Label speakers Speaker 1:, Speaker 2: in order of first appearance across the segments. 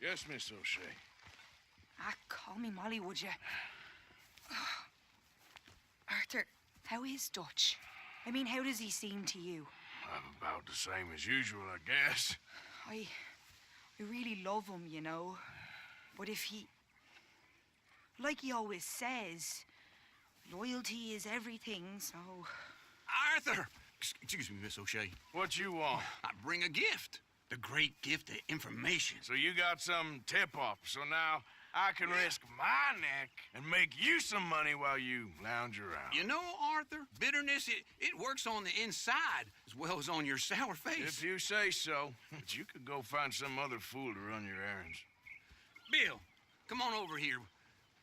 Speaker 1: Yes, Miss O'Shea.
Speaker 2: Ah, call me Molly, would you? Arthur, how is Dutch? I mean, how does he seem to you?
Speaker 1: I'm about the same as usual, I guess.
Speaker 2: I really love him, you know. But if he... Like he always says, loyalty is everything, so...
Speaker 3: Arthur! Excuse me, Miss O'Shea.
Speaker 1: What you want?
Speaker 3: I bring a gift. The great gift of information.
Speaker 1: So you got some tip-off, so now I can risk my neck and make you some money while you lounge around.
Speaker 3: You know, Arthur, bitterness, it works on the inside as well as on your sour face.
Speaker 1: If you say so. But you could go find some other fool to run your errands.
Speaker 3: Bill, come on over here.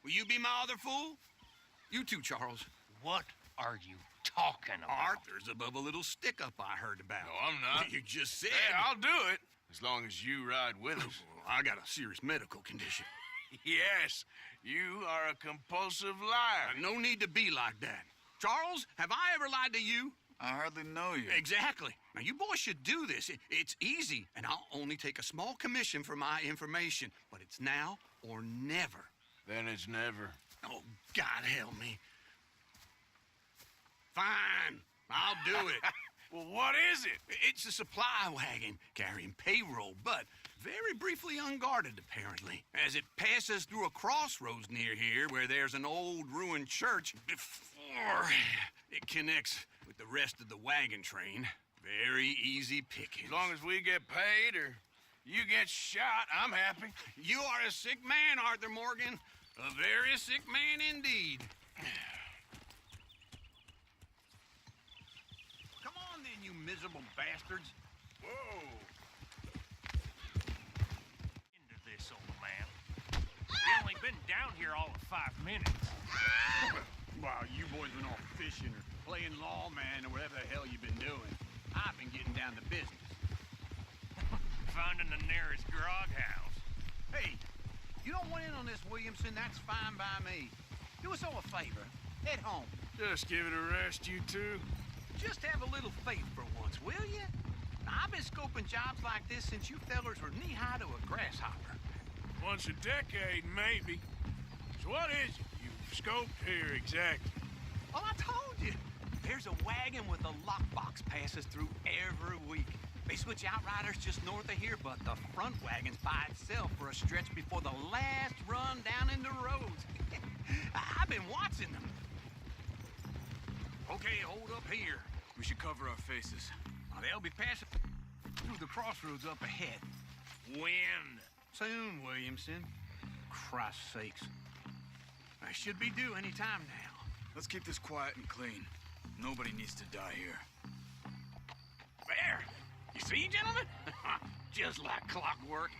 Speaker 3: Will you be my other fool? You too, Charles.
Speaker 4: What are you talking about?
Speaker 3: Arthur's above a little stick-up I heard about.
Speaker 1: No, I'm not.
Speaker 3: You just said...
Speaker 1: Hey, I'll do it, as long as you ride with us.
Speaker 3: I got a serious medical condition.
Speaker 1: Yes, you are a compulsive liar.
Speaker 3: No need to be like that. Charles, have I ever lied to you?
Speaker 5: I hardly know you.
Speaker 3: Exactly. Now, you boys should do this. It's easy, and I'll only take a small commission for my information. But it's now or never.
Speaker 1: Then it's never.
Speaker 3: Oh, God help me. Fine, I'll do it.
Speaker 1: Well, what is it?
Speaker 3: It's a supply wagon carrying payroll, but very briefly unguarded, apparently, as it passes through a crossroads near here where there's an old ruined church before it connects with the rest of the wagon train. Very easy pickings.
Speaker 1: As long as we get paid or you get shot, I'm happy.
Speaker 3: You are a sick man, Arthur Morgan. A very sick man indeed. Come on then, you miserable bastards.
Speaker 1: Whoa.
Speaker 4: Into this, old man. We only been down here all of 5 minutes.
Speaker 6: While you boys been off fishing or playing lawman or whatever the hell you've been doing, I've been getting down to business.
Speaker 4: Finding the nearest grog house.
Speaker 6: Hey, you don't want in on this, Williamson, that's fine by me. Do us all a favor. Head home.
Speaker 1: Just give it a rest, you two.
Speaker 6: Just have a little faith for once, will you? I've been scoping jobs like this since you fellers were knee-high to a grasshopper.
Speaker 1: Once a decade, maybe. So what is it you've scoped here exactly?
Speaker 6: Well, I told you. There's a wagon with a lockbox passes through every week. They switch outriders just north of here, but the front wagon's by itself for a stretch before the last run down into roads. I've been watching them. Okay, hold up here.
Speaker 5: We should cover our faces.
Speaker 6: Now, they'll be passing through the crossroads up ahead.
Speaker 4: When?
Speaker 6: Soon, Williamson. Christ's sakes. I should be due any time now.
Speaker 5: Let's keep this quiet and clean. Nobody needs to die here.
Speaker 6: There! You see, gentlemen? Just like clockwork.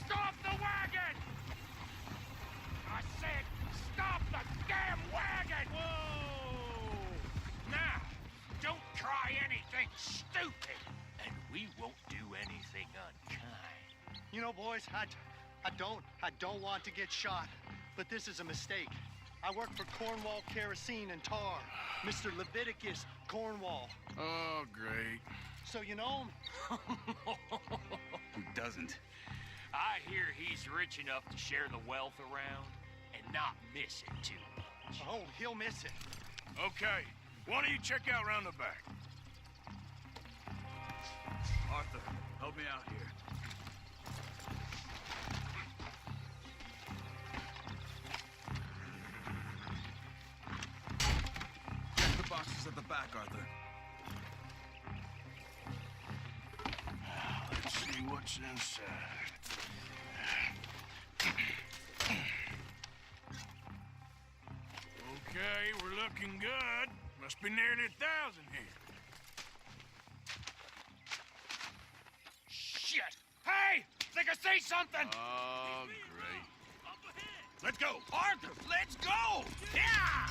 Speaker 4: Stop the wagon! I said, stop the damn wagon! Whoa! Now, don't try anything stupid, and we won't do anything unkind.
Speaker 7: You know, boys, I don't want to get shot, but this is a mistake. I work for Cornwall Kerosene and Tar, Mr. Leviticus Cornwall.
Speaker 1: Oh, great.
Speaker 7: So you know him?
Speaker 5: Who doesn't?
Speaker 4: I hear he's rich enough to share the wealth around and not miss it too much.
Speaker 7: Oh, he'll miss it.
Speaker 1: Okay, why don't you check out round the back?
Speaker 5: Arthur, help me out here. Check the boxes at the back, Arthur.
Speaker 1: Let's see what's inside. Okay, we're looking good. Must be nearly 1,000 here.
Speaker 4: Shit! Hey! Think I see something!
Speaker 1: Oh, great.
Speaker 3: Let's go. Arthur, let's go! Yeah!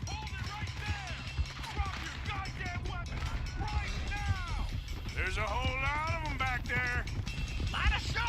Speaker 4: Hold it right there! Drop your goddamn weapon right now!
Speaker 1: There's a whole lot of them back there.
Speaker 4: Light a shot!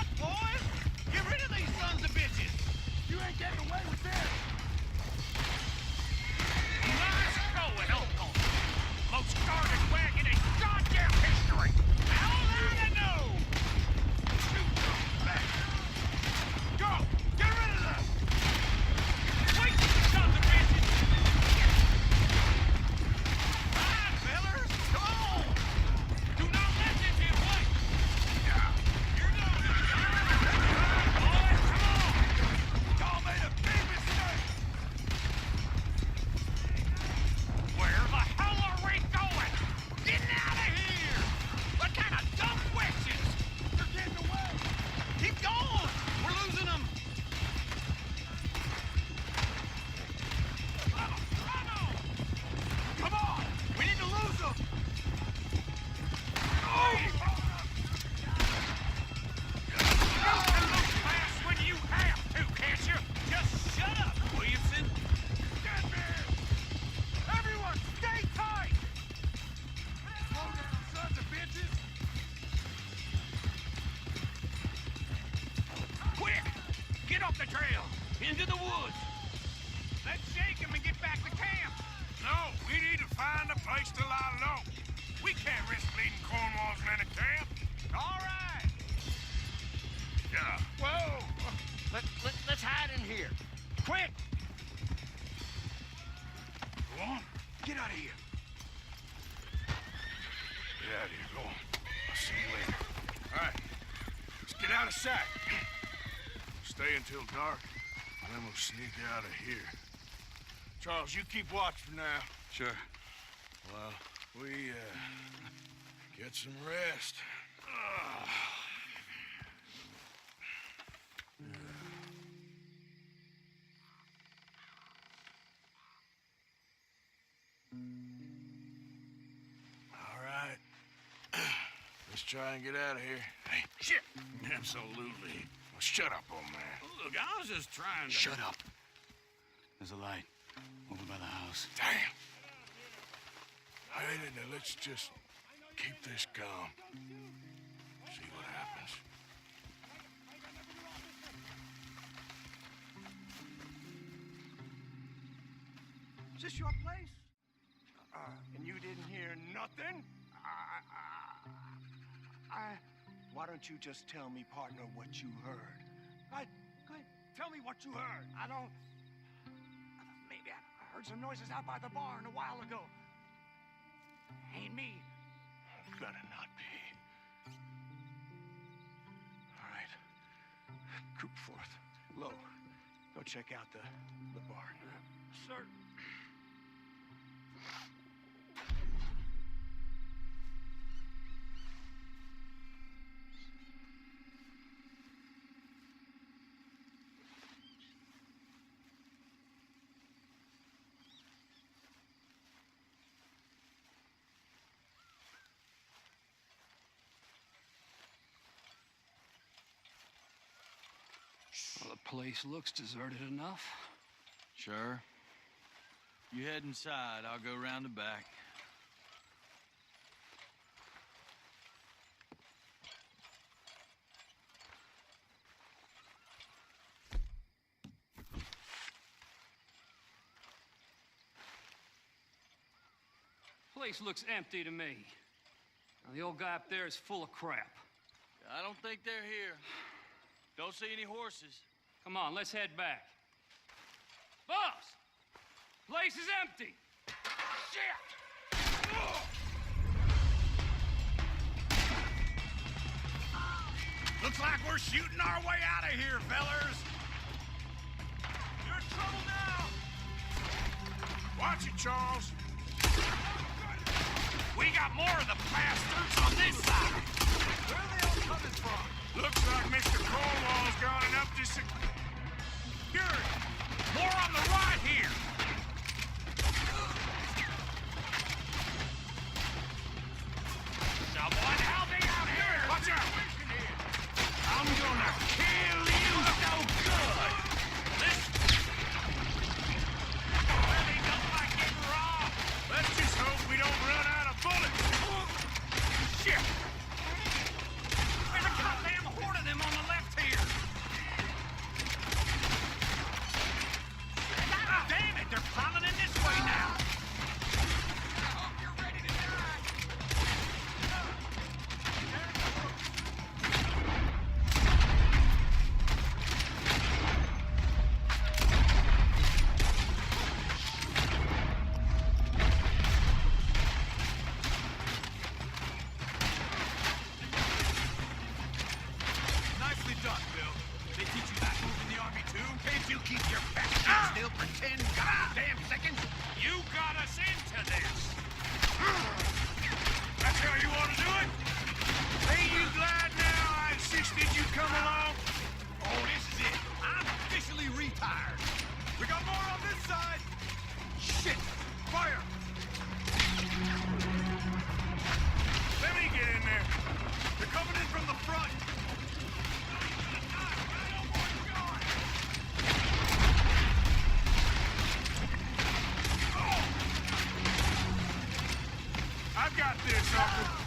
Speaker 6: Get off the trail! Into the woods! Let's shake him and get back to camp!
Speaker 1: No, we need to find a place to lie low. We can't risk leading Cornwall's men to camp.
Speaker 6: All right!
Speaker 1: Yeah.
Speaker 4: Whoa! Let's hide in here. Quick!
Speaker 1: Go on.
Speaker 6: Get out of here!
Speaker 1: Get out of here. Go on. I'll see you later. All right. Let's get out of sight. Stay until dark, and then we'll sneak out of here. Charles, you keep watch for now.
Speaker 5: Sure.
Speaker 1: Well, we, get some rest. All right. Let's try and get out of here. Hey, shit! Absolutely. Well, shut up, old man.
Speaker 3: Look, I was just trying to...
Speaker 5: Shut up. There's a light over by the house.
Speaker 1: Damn. Hey, now let's just keep this calm. See what happens.
Speaker 6: Is this your place? And you didn't hear nothing? Why don't you just tell me, partner, what you heard? Go ahead. Tell me what you heard. I don't... Maybe I heard some noises out by the barn a while ago. Ain't me.
Speaker 1: Better not be.
Speaker 6: All right. Coop forth. Low. Go check out the barn. Sir.
Speaker 5: Well, the place looks deserted enough.
Speaker 8: Sure. You head inside, I'll go round the back.
Speaker 9: Place looks empty to me. Now, the old guy up there is full of crap.
Speaker 8: I don't think they're here. Don't see any horses.
Speaker 9: Come on, let's head back. Boss! Place is empty! Shit!
Speaker 3: Looks like we're shooting our way out of here, fellers.
Speaker 1: You're in trouble now! Watch it, Charles.
Speaker 3: We got more of the bastards on this side.
Speaker 6: Where are they all coming from?
Speaker 1: Looks like Mr. Cornwall's gone enough to secure.
Speaker 3: More on the right here. Someone help me out here.
Speaker 1: Watch out!
Speaker 3: I'm gonna kill you so good. This really don't like it raw.
Speaker 1: Let's just hope we don't run out of bullets.
Speaker 3: Shit. There's a goddamn horde of them on the left here. God damn it, they're piling in this way now. You're ready to die. Nicely done, Bill. They teach you that move in the Army, too? Can't you keep your back still for 10 goddamn seconds? You got us into this.
Speaker 1: That's how you want to do it? Ain't you glad now I insisted you come along?
Speaker 3: Oh, this is it. I'm officially retired.
Speaker 6: We got more on this side! Shit! Fire!
Speaker 1: Let me get in there.
Speaker 6: They're coming in from the front!
Speaker 1: I've got this, Uncle.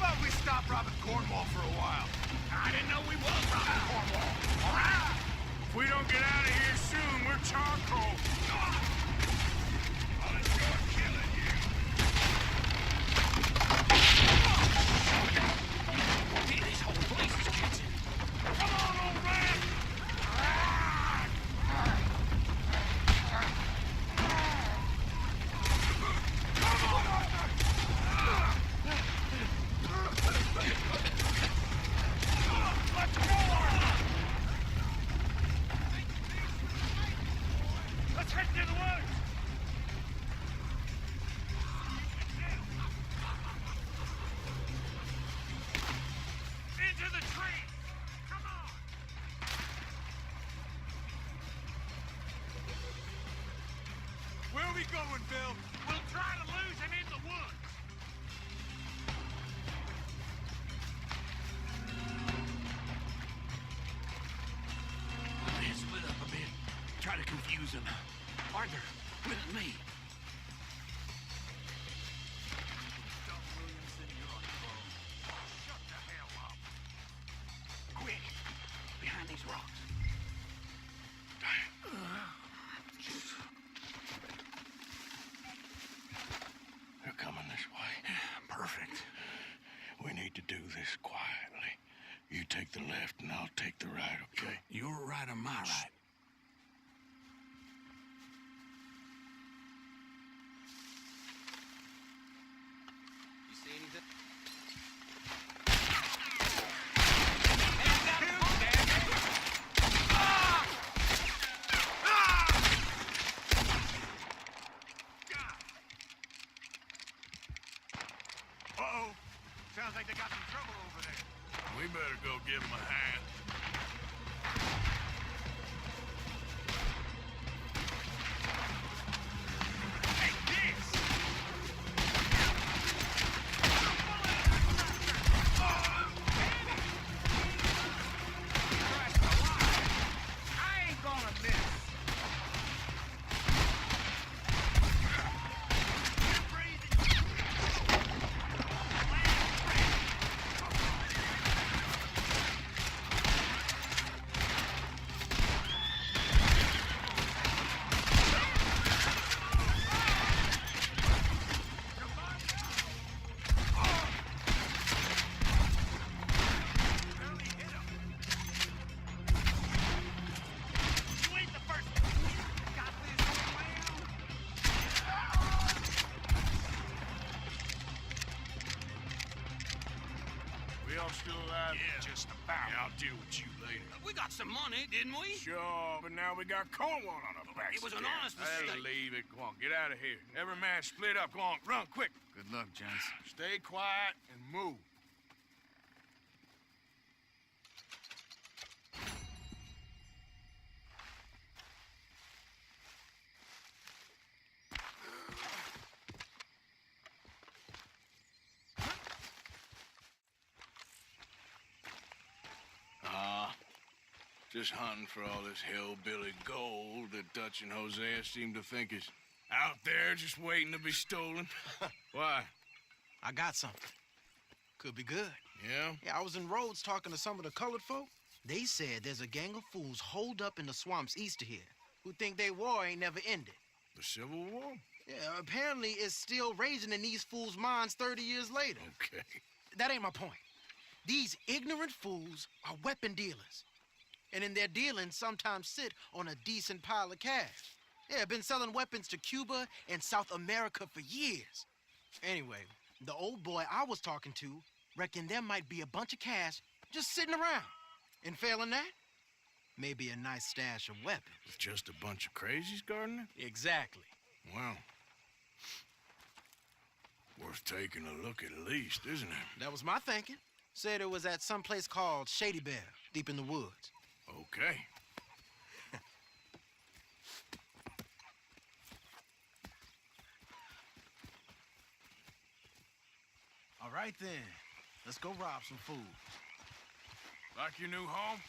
Speaker 1: about we stop robbing Cornwall for a while?
Speaker 3: I didn't know we was robbing Cornwall. All right.
Speaker 1: If we don't get out of here soon, we're charcoal.
Speaker 3: I'll enjoy killing you. Man, this whole place is catching.
Speaker 1: Come on, old man! Let's go! Let's head to the woods! Into the tree! Come on! Where are we going, Bill? We'll try to lose him in the woods!
Speaker 3: Man, split up a bit. Try to confuse him. Arthur, with me.
Speaker 1: Shut the hell up!
Speaker 3: Quick, behind these rocks.
Speaker 1: They're coming this way.
Speaker 3: Perfect.
Speaker 1: We need to do this quietly. You take the left and I'll take the right, okay?
Speaker 3: Your right or my right?
Speaker 6: You see anything?
Speaker 1: Uh-oh. Sounds like they got some trouble over there. We better go give them a hand. Hey, this! I ain't gonna miss. You ain't the first one. Got this around. We all still alive?
Speaker 3: Yeah.
Speaker 1: Just about. Yeah, I'll deal with you later.
Speaker 3: We got some money, didn't we?
Speaker 1: Sure, but now we got Cornwall on our backs.
Speaker 3: It was an
Speaker 1: again.
Speaker 3: honest
Speaker 1: Hey,
Speaker 3: mistake.
Speaker 1: leave it. Go on, get out of here. Every man split up. Go on, run quick.
Speaker 5: Good luck, gents.
Speaker 1: Stay quiet and move. Just hunting for all this hillbilly gold that Dutch and Hosea seem to think is out there just waiting to be stolen. Why?
Speaker 10: I got something. Could be good.
Speaker 1: Yeah?
Speaker 10: Yeah, I was in Rhodes talking to some of the colored folk. They said there's a gang of fools holed up in the swamps east of here who think their war ain't never ended.
Speaker 1: The Civil War?
Speaker 10: Yeah, apparently it's still raging in these fools' minds 30 years later.
Speaker 1: Okay.
Speaker 10: That ain't my point. These ignorant fools are weapon dealers. And in their dealings sometimes sit on a decent pile of cash. Yeah, been selling weapons to Cuba and South America for years. Anyway, the old boy I was talking to reckoned there might be a bunch of cash just sitting around. And failing that, maybe a nice stash of weapons.
Speaker 1: It's just a bunch of crazies guarding it?
Speaker 10: Exactly.
Speaker 1: Well, worth taking a look at least, isn't it?
Speaker 10: That was my thinking. Said it was at some place called Shady Bear, deep in the woods.
Speaker 1: Okay.
Speaker 10: All right then, let's go rob some fools.
Speaker 1: Like your new home?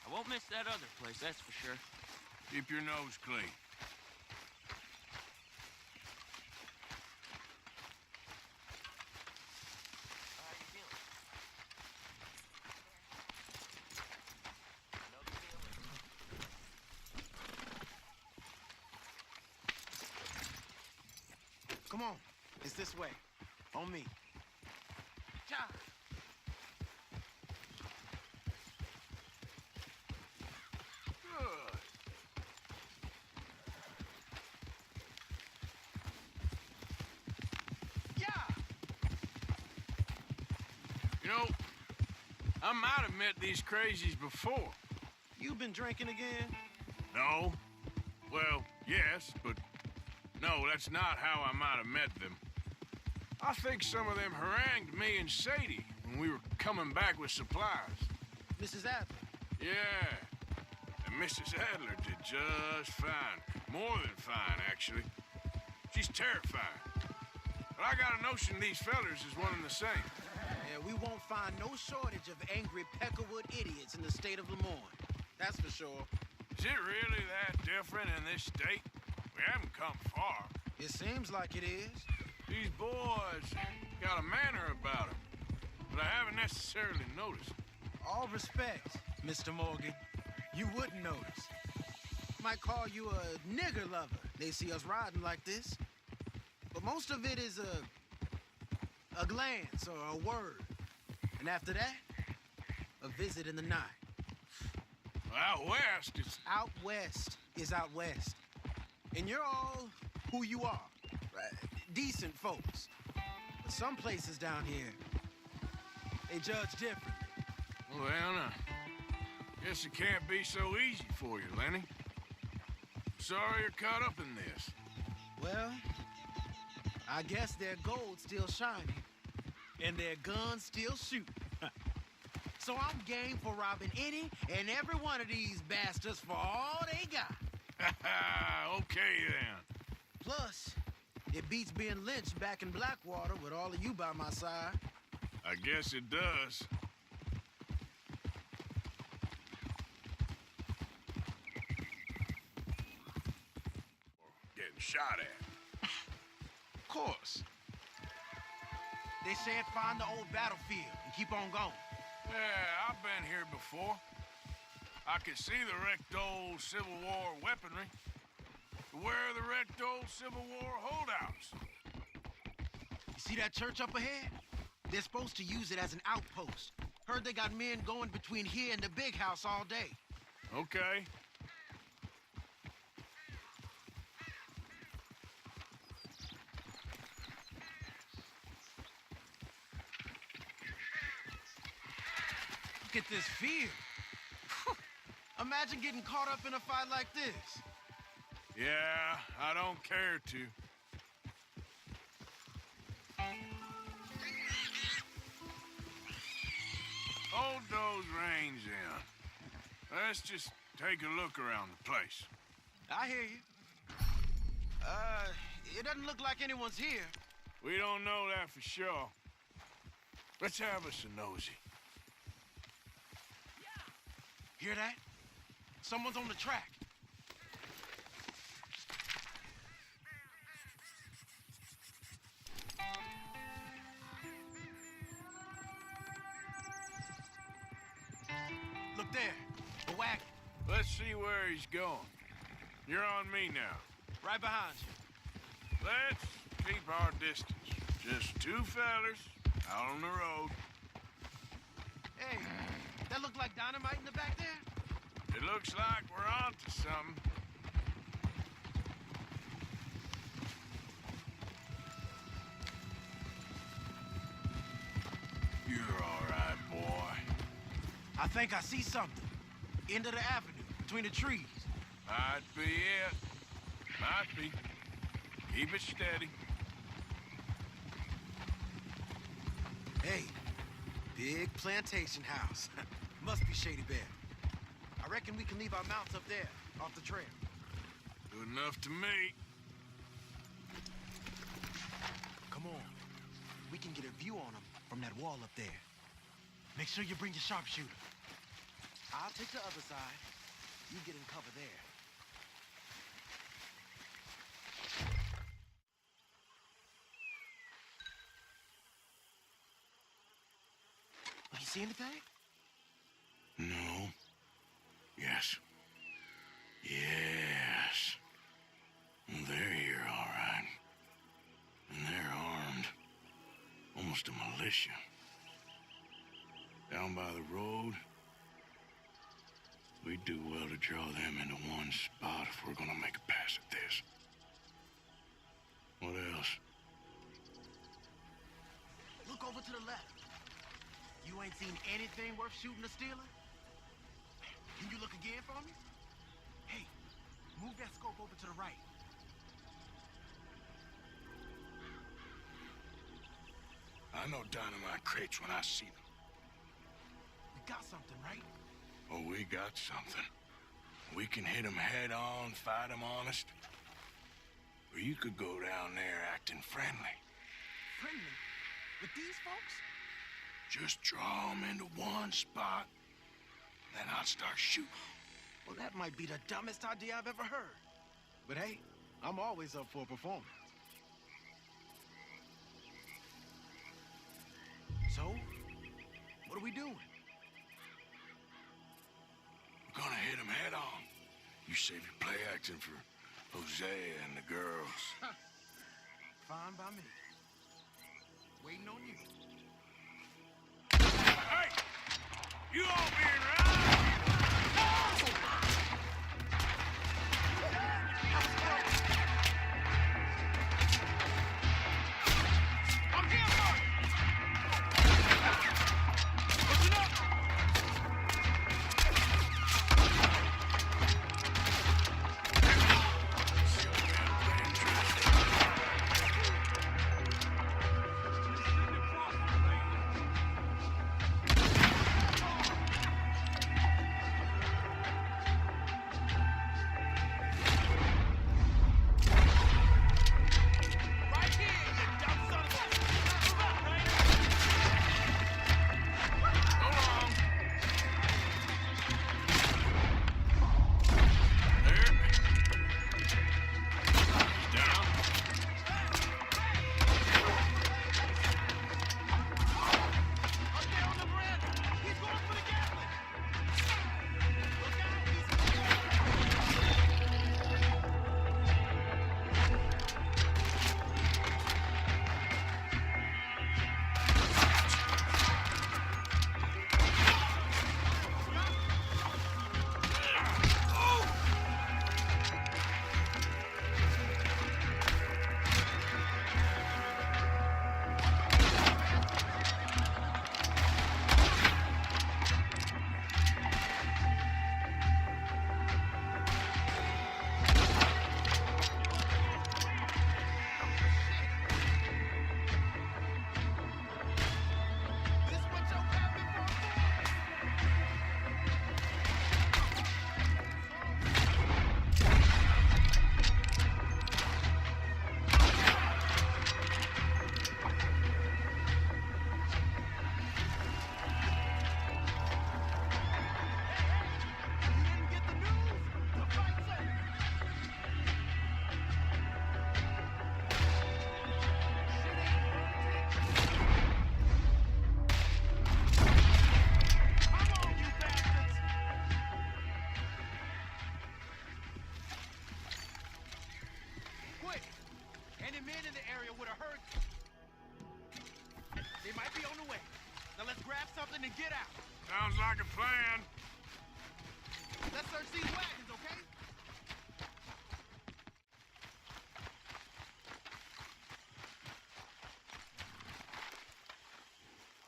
Speaker 4: I won't miss that other place, that's for sure.
Speaker 1: Keep your nose clean.
Speaker 10: Come on. It's this way. On me. Ja.
Speaker 1: Good.
Speaker 10: Yeah.
Speaker 1: You know, I might have met these crazies before.
Speaker 10: You been drinking again?
Speaker 1: No. Well, yes, but no, that's not how I might have met them. I think some of them harangued me and Sadie when we were coming back with supplies.
Speaker 10: Mrs. Adler.
Speaker 1: Yeah. And Mrs. Adler did just fine. More than fine, actually. She's terrifying. But I got a notion these fellers is one and the same.
Speaker 10: Yeah, we won't find no shortage of angry Peckerwood idiots in the state of Lemoyne. That's for sure.
Speaker 1: Is it really that different in this state? We haven't come far.
Speaker 10: It seems like it is.
Speaker 1: These boys got a manner about them, but I haven't necessarily noticed.
Speaker 10: All respect, Mr. Morgan. You wouldn't notice. Might call you a nigger lover. They see us riding like this. But most of it is a glance or a word. And after that, a visit in the night.
Speaker 1: Out west, it's...
Speaker 10: Out west is out west. And you're all who you are. Decent folks. But some places down here, they judge differently.
Speaker 1: Well, now, guess it can't be so easy for you, Lenny. Sorry you're caught up in this.
Speaker 10: Well, I guess their gold's still shining, and their guns still shoot. So I'm game for robbing any and every one of these bastards for all they got.
Speaker 1: Okay, then.
Speaker 10: Plus, it beats being lynched back in Blackwater with all of you by my side.
Speaker 1: I guess it does. Getting shot at.
Speaker 10: Of course. They said find the old battlefield and keep on going.
Speaker 1: Yeah, I've been here before. I could see the wrecked old Civil War weaponry. Where are the wrecked old Civil War holdouts?
Speaker 10: You see that church up ahead? They're supposed to use it as an outpost. Heard they got men going between here and the big house all day.
Speaker 1: Okay.
Speaker 10: Look at this field. Imagine getting caught up in a fight like this.
Speaker 1: Yeah, I don't care to. Hold those reins in. Let's just take a look around the place.
Speaker 10: I hear you. It doesn't look like anyone's here.
Speaker 1: We don't know that for sure. Let's have us a nosy.
Speaker 10: Hear that? Someone's on the track. Look there, the wagon.
Speaker 1: Let's see where he's going. You're on me now.
Speaker 10: Right behind you.
Speaker 1: Let's keep our distance. Just two fellers out on the road.
Speaker 10: Hey, that look like dynamite in the back there?
Speaker 1: It looks like we're onto something. You're all right, boy.
Speaker 10: I think I see something. End of the avenue, between the trees.
Speaker 1: Might be it. Might be. Keep it steady.
Speaker 10: Hey, big plantation house. Must be Shady Bear. I reckon we can leave our mounts up there, off the trail.
Speaker 1: Good enough to me.
Speaker 10: Come on. We can get a view on them from that wall up there. Make sure you bring your sharpshooter. I'll take the other side. You get in cover there. You see anything?
Speaker 1: No. Yes. Yes. They're here, all right. almost a militia. Down by the road, we do well to draw them into one spot if we're gonna make a pass at this. What else?
Speaker 10: Look over to the left. You ain't seen anything worth shooting or stealing? Can you look again for me? Hey, move that scope over to the right.
Speaker 1: I know dynamite crates when I see them.
Speaker 10: We got something, right?
Speaker 1: Oh, we got something. We can hit them head on, fight them honest. Or you could go down there acting friendly.
Speaker 10: Friendly? With these folks?
Speaker 1: Just draw them into one spot, then I'll start shooting.
Speaker 10: Well, that might be the dumbest idea I've ever heard. But hey, I'm always up for a performance. So, what are we doing?
Speaker 1: We're gonna hit them head on. You save your play acting for Hosea and the girls.
Speaker 10: Fine by me. Waiting on you.
Speaker 1: Hey! You all being right?
Speaker 10: And get out.
Speaker 1: Sounds like a plan.
Speaker 10: Let's search these wagons, okay?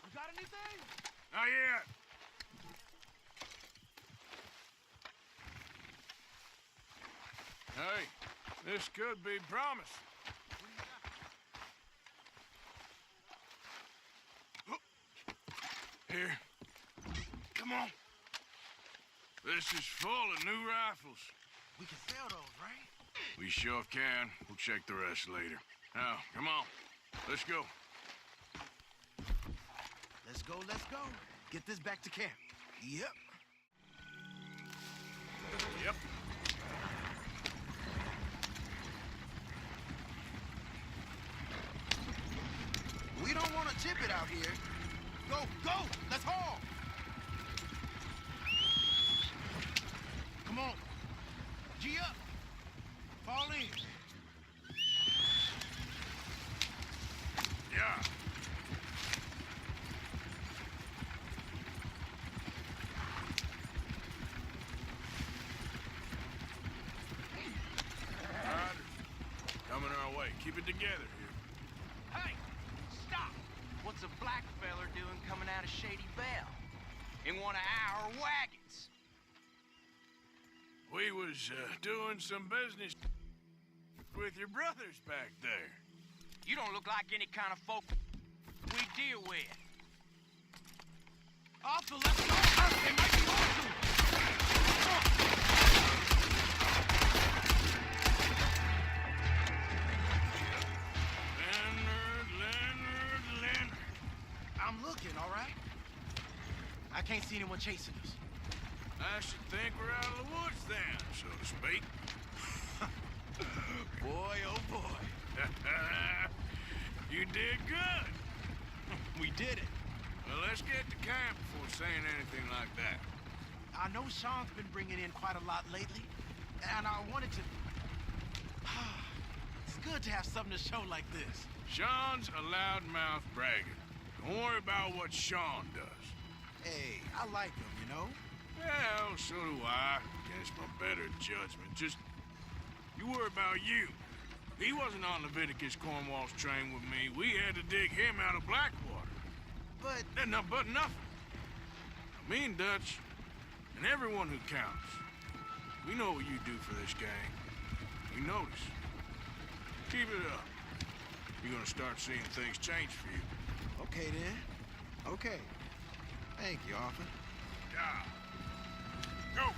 Speaker 10: You got anything?
Speaker 1: Not yet. Hey, this could be promise. Here. Come on. This is full of new rifles.
Speaker 10: We can sell those, right?
Speaker 1: We sure can. We'll check the rest later. Now, come on. Let's go.
Speaker 10: Let's go, let's go. Get this back to camp. Yep.
Speaker 1: Yep.
Speaker 10: We don't want to tip it out here. Go, go! Let's haul! Come on. G up. Fall in.
Speaker 1: Yeah. Keep it together here.
Speaker 6: Hey, stop! What's a black feller doing coming out of Shady Belle? In one of our wagons?
Speaker 1: We was doing some business with your brothers back there.
Speaker 6: You don't look like any kind of folk we deal with. Arthur, let's go! It might be awesome!
Speaker 1: Leonard.
Speaker 10: I'm looking, all right? I can't see anyone chasing us.
Speaker 1: I should think we're out of the woods then, so to speak.
Speaker 10: Boy, oh boy.
Speaker 1: You did good.
Speaker 10: We did it.
Speaker 1: Well, let's get to camp before saying anything like that.
Speaker 10: I know Sean's been bringing in quite a lot lately, and I wanted to... It's good to have something to show like this.
Speaker 1: Sean's a loudmouth bragger. Don't worry about what Sean does.
Speaker 10: Hey, I like him, you know?
Speaker 1: Well, so do I. Against my better judgment. Just, you worry about you. He wasn't on Leviticus Cornwall's train with me. We had to dig him out of Blackwater.
Speaker 10: But...
Speaker 1: But nothing. Me and Dutch, and everyone who counts, we know what you do for this gang. We notice. Keep it up. You're gonna start seeing things change for you.
Speaker 10: Okay, then. Okay. Thank you, Arthur.
Speaker 1: Yeah. Go!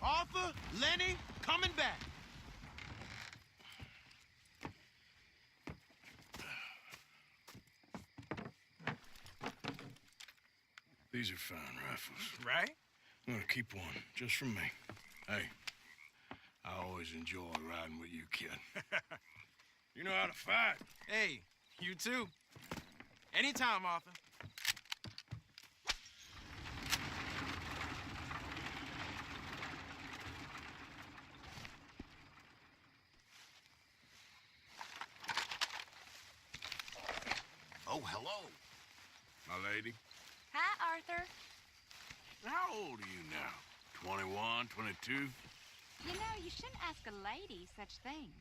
Speaker 10: Arthur, Lenny, coming back.
Speaker 1: These are fine rifles.
Speaker 10: Right?
Speaker 1: I'm gonna keep one, just for me. Hey, I always enjoy riding with you, kid. You know how to fight.
Speaker 10: Hey, you too. Anytime, Arthur.
Speaker 1: Oh, hello. My lady.
Speaker 11: Hi, Arthur.
Speaker 1: How old are you now? 21, 22?
Speaker 11: You know, you shouldn't ask a lady such things.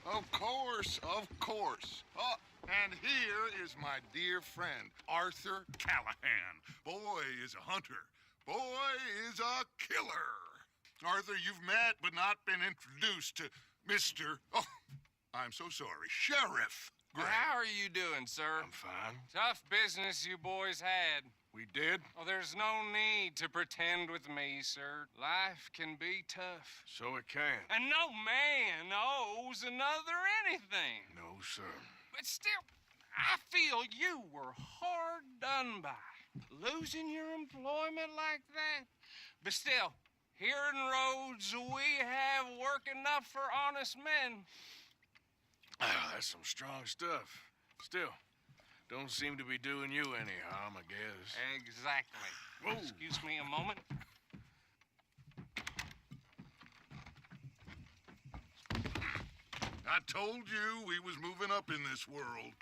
Speaker 12: Of course, of course. Oh, and here is my dear friend, Arthur Callahan. Boy is a hunter. Boy is a killer. Arthur, you've met but not been introduced to Mr. Oh, I'm so sorry, Sheriff Gray.
Speaker 13: How are you doing, sir?
Speaker 1: I'm fine.
Speaker 13: Tough business you boys had.
Speaker 1: We did?
Speaker 13: Oh, there's no need to pretend with me, sir. Life can be tough.
Speaker 1: So it can.
Speaker 13: And no man owes another anything.
Speaker 1: No, sir.
Speaker 13: But still, I feel you were hard done by. Losing your employment like that. But still, here in Rhodes, we have work enough for honest men.
Speaker 1: Ah, that's some strong stuff. Still, don't seem to be doing you any harm, I guess.
Speaker 13: Exactly.
Speaker 1: Whoa.
Speaker 13: Excuse me a moment.
Speaker 12: I told you we was moving up in this world.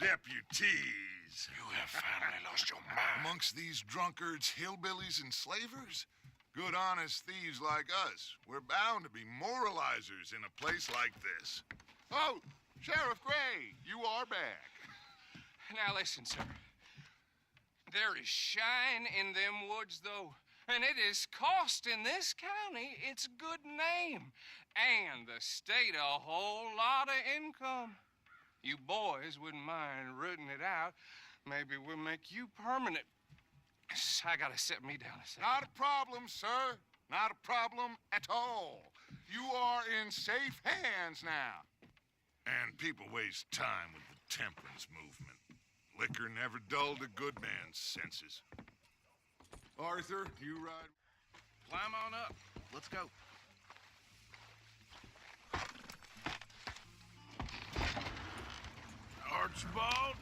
Speaker 12: Deputies.
Speaker 1: You have finally lost your mind.
Speaker 12: Amongst these drunkards, hillbillies, and slavers? Good, honest thieves like us. We're bound to be moralizers in a place like this. Oh, Sheriff Gray, you are back.
Speaker 13: Now listen, sir. There is shine in them woods, though. And it is costing this county its good name. And the state a whole lot of income. You boys wouldn't mind rooting it out. Maybe we'll make you permanent. I gotta sit me down a second.
Speaker 12: Not a problem, sir. Not a problem at all. You are in safe hands now. And people waste time with the temperance movement. Liquor never dulled a good man's senses. Arthur, you ride.
Speaker 10: Climb on up. Let's go.
Speaker 1: Archibald?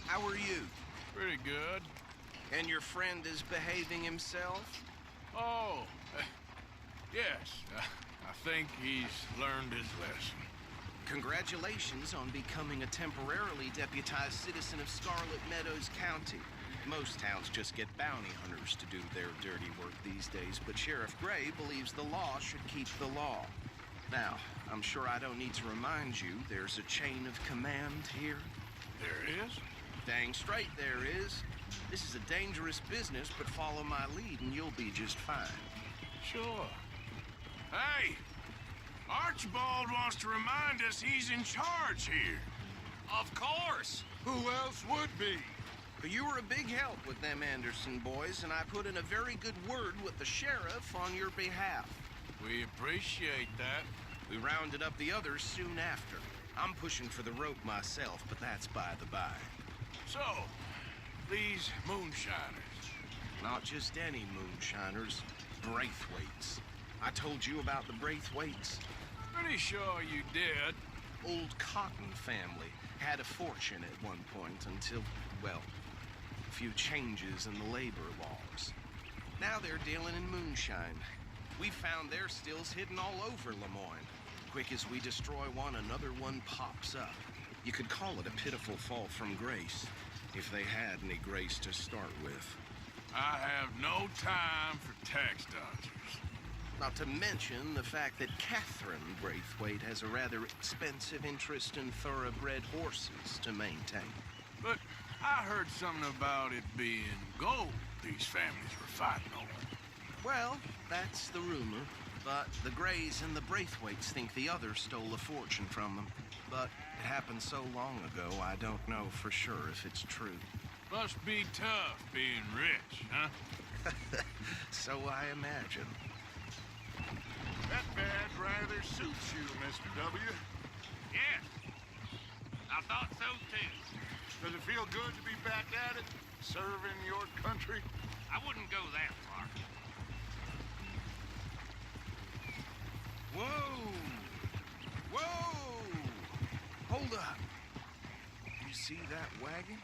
Speaker 14: How are you?
Speaker 8: Pretty good.
Speaker 14: And your friend is behaving himself?
Speaker 8: Oh, yes. I think he's learned his lesson.
Speaker 14: Congratulations on becoming a temporarily deputized citizen of Scarlet Meadows County. Most towns just get bounty hunters to do their dirty work these days, but Sheriff Gray believes the law should keep the law. Now, I'm sure I don't need to remind you there's a chain of command here.
Speaker 8: There is?
Speaker 14: Dang straight there is. This is a dangerous business, but follow my lead and you'll be just fine.
Speaker 8: Sure.
Speaker 1: Hey! Archibald wants to remind us he's in charge here.
Speaker 3: Of course.
Speaker 12: Who else would be?
Speaker 14: You were a big help with them Anderson boys, and I put in a very good word with the sheriff on your behalf.
Speaker 8: We appreciate that.
Speaker 14: We rounded up the others soon after. I'm pushing for the rope myself, but that's by the by.
Speaker 1: So, these moonshiners.
Speaker 14: Not just any moonshiners, Braithwaites. I told you about the Braithwaites.
Speaker 8: Pretty sure you did.
Speaker 14: Old Cotton family had a fortune at one point until, well, a few changes in the labor laws. Now they're dealing in moonshine. We found their stills hidden all over Lemoyne. Quick as we destroy one, another one pops up. You could call it a pitiful fall from grace, if they had any grace to start with.
Speaker 1: I have no time for tax dodgers.
Speaker 14: Not to mention the fact that Catherine Braithwaite has a rather expensive interest in thoroughbred horses to maintain.
Speaker 1: But I heard something about it being gold these families were fighting over.
Speaker 14: Well, that's the rumor. But the Grays and the Braithwaites think the others stole a fortune from them. But it happened so long ago, I don't know for sure if it's true.
Speaker 1: Must be tough being rich, huh?
Speaker 14: So I imagine.
Speaker 12: That badge rather suits you, Mr. W.
Speaker 3: Yes. I thought so, too.
Speaker 12: Does it feel good to be back at it, serving your country?
Speaker 3: I wouldn't go that far.
Speaker 14: Whoa! Whoa! Hold up. You see that wagon?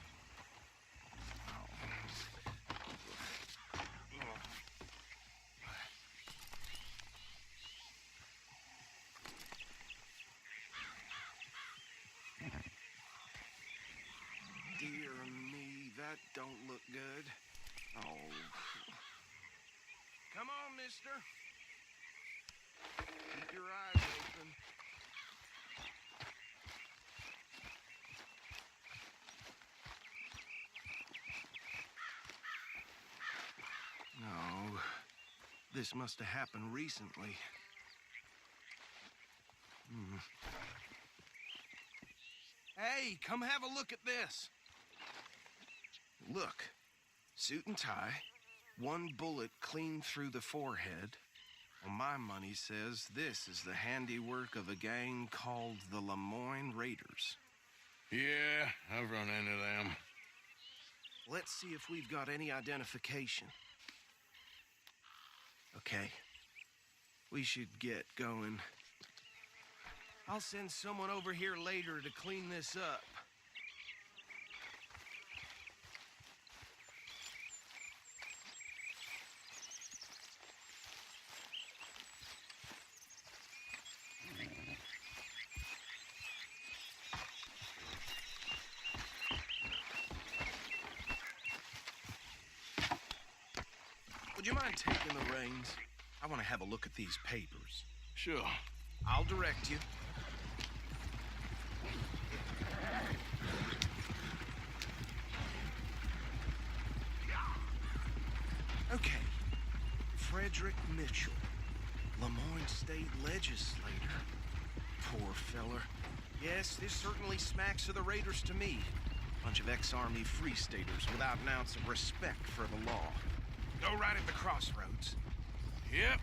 Speaker 14: Dear me, that don't look good. Oh. Come on, mister. Keep your eyes open. No. This must have happened recently. Hey, come have a look at this. Look. Suit and tie. One bullet clean through the forehead. Well, my money says this is the handiwork of a gang called the Lemoyne Raiders.
Speaker 1: Yeah, I've run into them.
Speaker 14: Let's see if we've got any identification. Okay. We should get going. I'll send someone over here later to clean this up. Would you mind taking the reins? I want to have a look at these papers.
Speaker 1: Sure.
Speaker 14: I'll direct you. Okay. Frederick Mitchell, Lemoyne State Legislator. Poor feller. Yes, this certainly smacks of the Raiders to me. Bunch of ex-Army Free Staters without an ounce of respect for the law. Go right at the crossroads.
Speaker 1: Yep.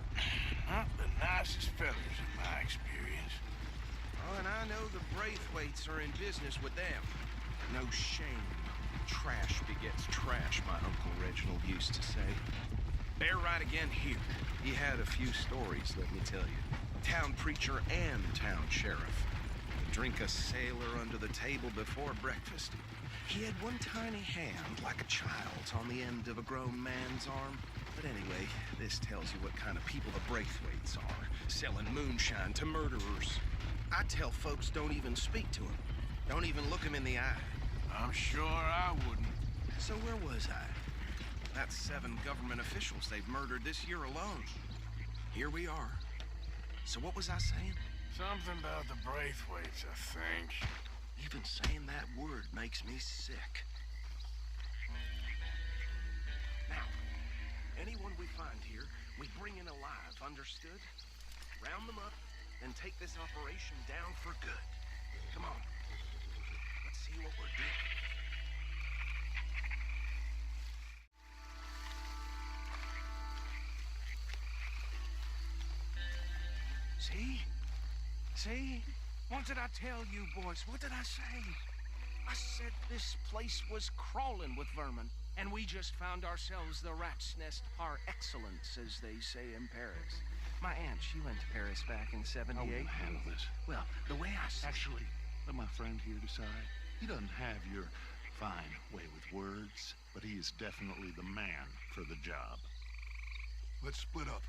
Speaker 1: Not the nicest fellas in my experience.
Speaker 14: Oh, and I know the Braithwaites are in business with them. No shame. Trash begets trash, my Uncle Reginald used to say. They're right again here. He had a few stories, let me tell you. Town preacher and town sheriff. drink a sailor under the table before breakfast. He had one tiny hand, like a child's, on the end of a grown man's arm. But anyway, this tells you what kind of people the Braithwaites are, selling moonshine to murderers. I tell folks don't even speak to him. Don't even look him in the eye.
Speaker 1: I'm sure I wouldn't.
Speaker 14: So where was I? That's 7 government officials they've murdered this year alone. Here we are. So what was I saying?
Speaker 1: Something about the Braithwaites, I think.
Speaker 14: Even saying that word makes me sick. Now, anyone we find here, we bring in alive, understood? Round them up, and take this operation down for good. Come on. Let's see what we're doing. See? See? What did I tell you, boys? What did I say? I said this place was crawling with vermin, and we just found ourselves the rat's nest par excellence, as they say in Paris. My aunt, she went to Paris back in '78.
Speaker 15: I will handle this.
Speaker 14: Well, the way I see...
Speaker 15: Actually, let my friend here decide. He doesn't have your fine way with words, but he is definitely the man for the job.
Speaker 12: Let's split up.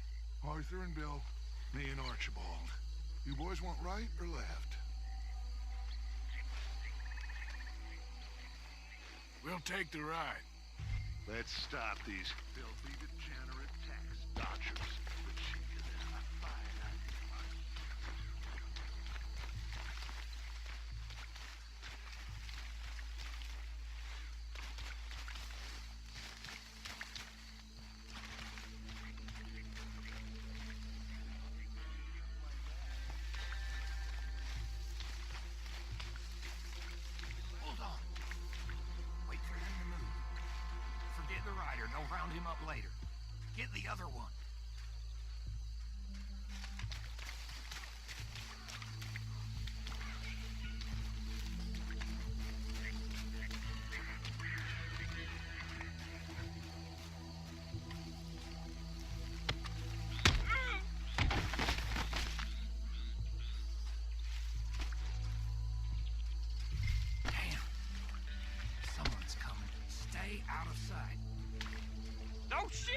Speaker 12: Arthur and Bill, me and Archibald. You boys want right or left?
Speaker 1: We'll take the right.
Speaker 15: Let's stop these filthy, degenerate tax dodgers. The cheated and a fine idea.
Speaker 3: Hold on. Wait for him to move. Forget the rider. Don't round him up later. Get the other one. Someone's coming. Stay out of sight. Oh, shit!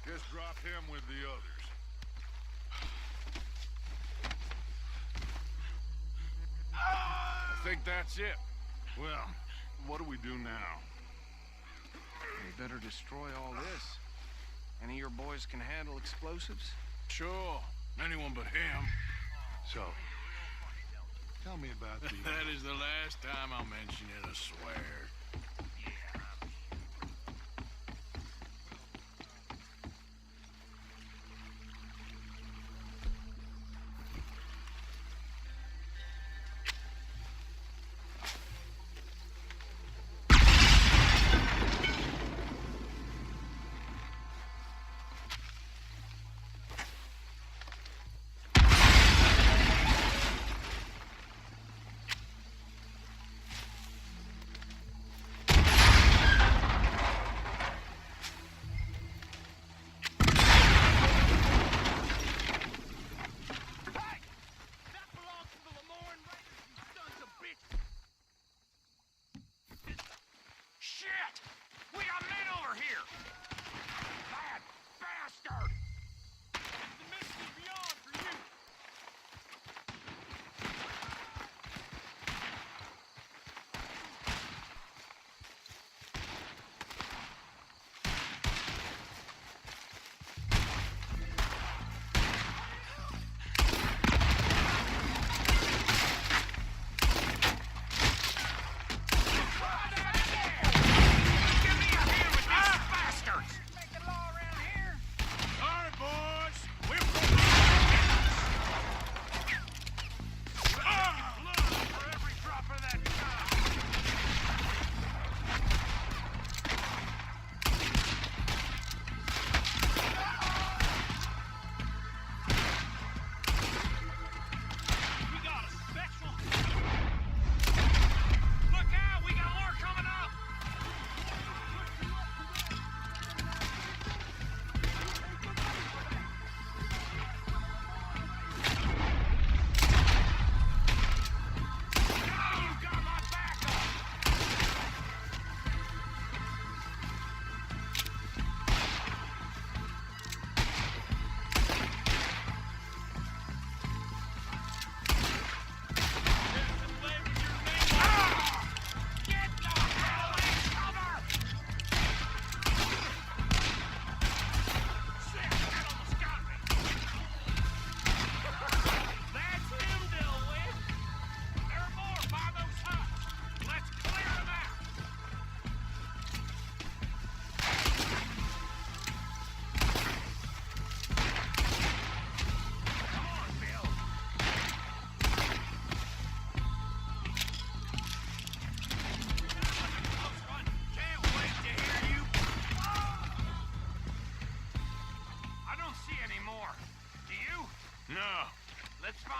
Speaker 12: Just drop him with the others.
Speaker 1: I think that's it.
Speaker 12: Well, what do we do now?
Speaker 14: We better destroy all this. Any of your boys can handle explosives?
Speaker 1: Sure. Anyone but him.
Speaker 12: So, tell me about the...
Speaker 1: That is the last time I'll mention it, I swear.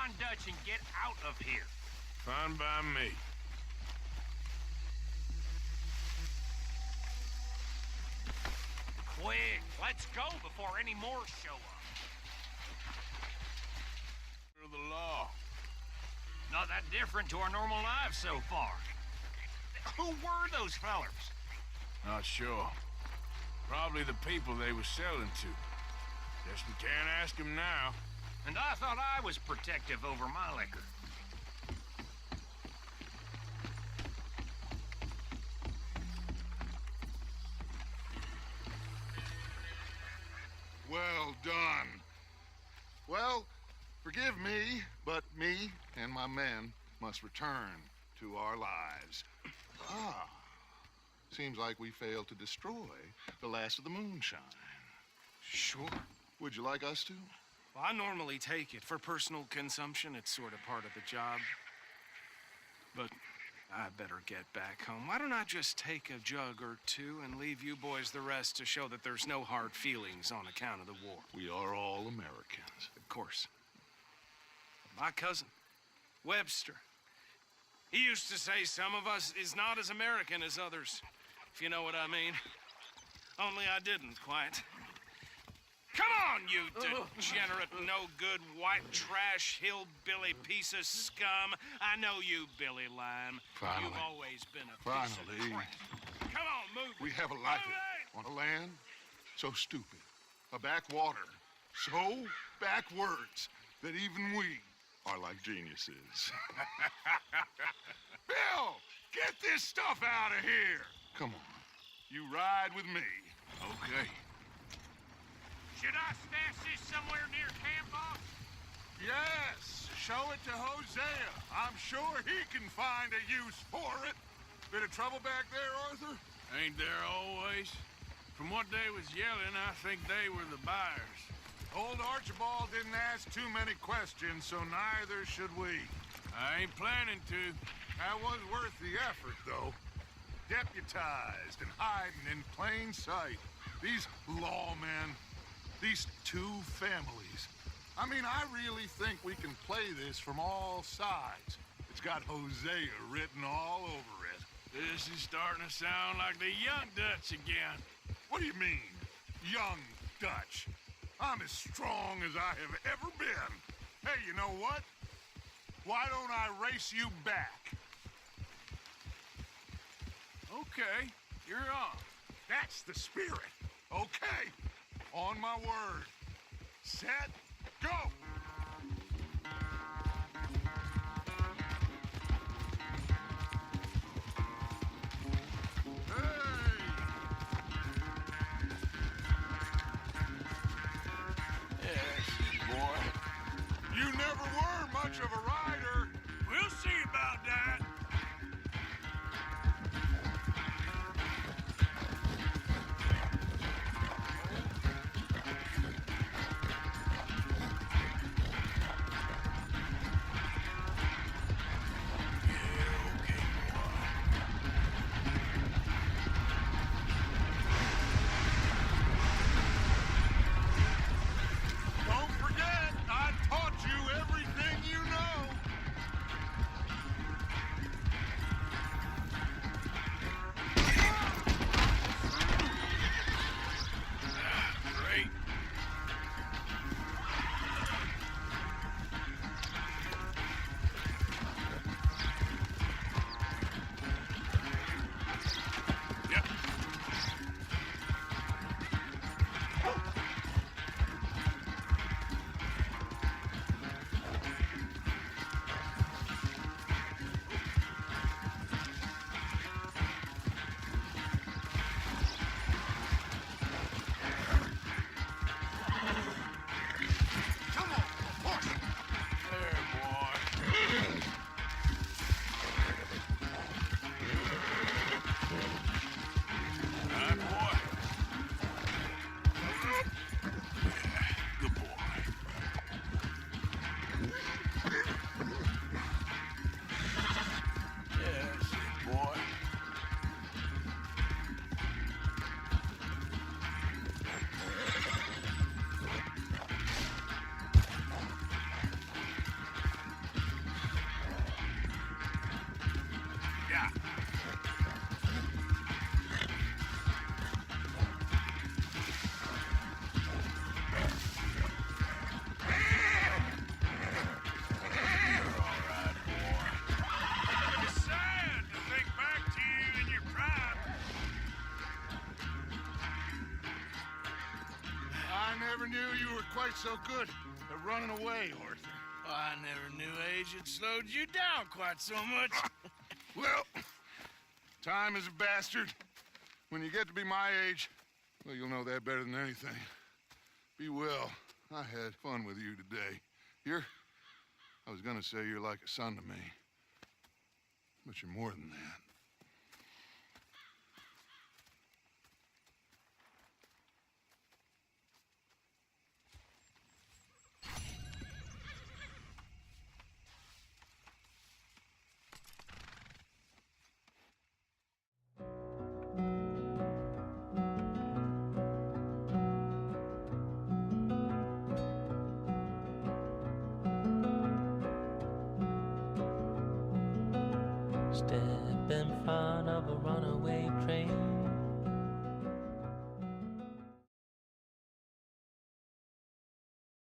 Speaker 4: on Dutch and get out of here.
Speaker 1: Fine by me.
Speaker 4: Quick, let's go before any more show up.
Speaker 1: Of the law.
Speaker 4: Not that different to our normal lives so far. Who were those fellers?
Speaker 1: Not sure. Probably the people they were selling to. Guess we can't ask them now.
Speaker 4: And I thought I was protective over my liquor.
Speaker 12: Well done. Well, forgive me, but me and my men must return to our lives. Ah, seems like we failed to destroy the last of the moonshine.
Speaker 14: Sure.
Speaker 12: Would you like us to?
Speaker 14: Well, I normally take it for personal consumption. It's sort of part of the job. But I better get back home. Why don't I just take a jug or two and leave you boys the rest to show that there's no hard feelings on account of the war?
Speaker 12: We are all Americans.
Speaker 14: Of course. My cousin, Webster, he used to say some of us is not as American as others, if you know what I mean. Only I didn't quite. Come on, you degenerate, no-good, white trash, hillbilly piece of scum. I know you, Billy Lime.
Speaker 12: Finally.
Speaker 14: You've always been a piece of crap. Come on, move it.
Speaker 12: We have a life on a land so stupid, a backwater so backwards that even we are like geniuses. Bill, get this stuff out of here. Come on, you ride with me.
Speaker 1: Okay.
Speaker 4: Should I stash this somewhere near camp, boss?
Speaker 12: Yes, show it to Hosea. I'm sure he can find a use for it. Bit of trouble back there, Arthur?
Speaker 1: Ain't there always? From what they was yelling, I think they were the buyers.
Speaker 12: Old Archibald didn't ask too many questions, so neither should we.
Speaker 1: I ain't planning to.
Speaker 12: That was worth the effort, though. Deputized and hiding in plain sight. These lawmen, these two families. I mean, I really think we can play this from all sides. It's got Hosea written all over it.
Speaker 1: This is starting to sound like the young Dutch again.
Speaker 12: What do you mean, young Dutch? I'm as strong as I have ever been. Hey, you know what? Why don't I race you back?
Speaker 1: Okay, you're on.
Speaker 12: That's the spirit. Okay, on my word. Set, go! You never were much of a rider.
Speaker 1: We'll see about that.
Speaker 12: Don't forget, I taught you everything you know. knew you were quite so good at running away, Arthur.
Speaker 8: I never knew age had slowed you down quite so much.
Speaker 12: Well, time is a bastard. When you get to be my age, well, you'll know that better than anything. Be well. I had fun with you today. I was gonna say you're like a son to me, but you're more than that.
Speaker 16: Step in front of a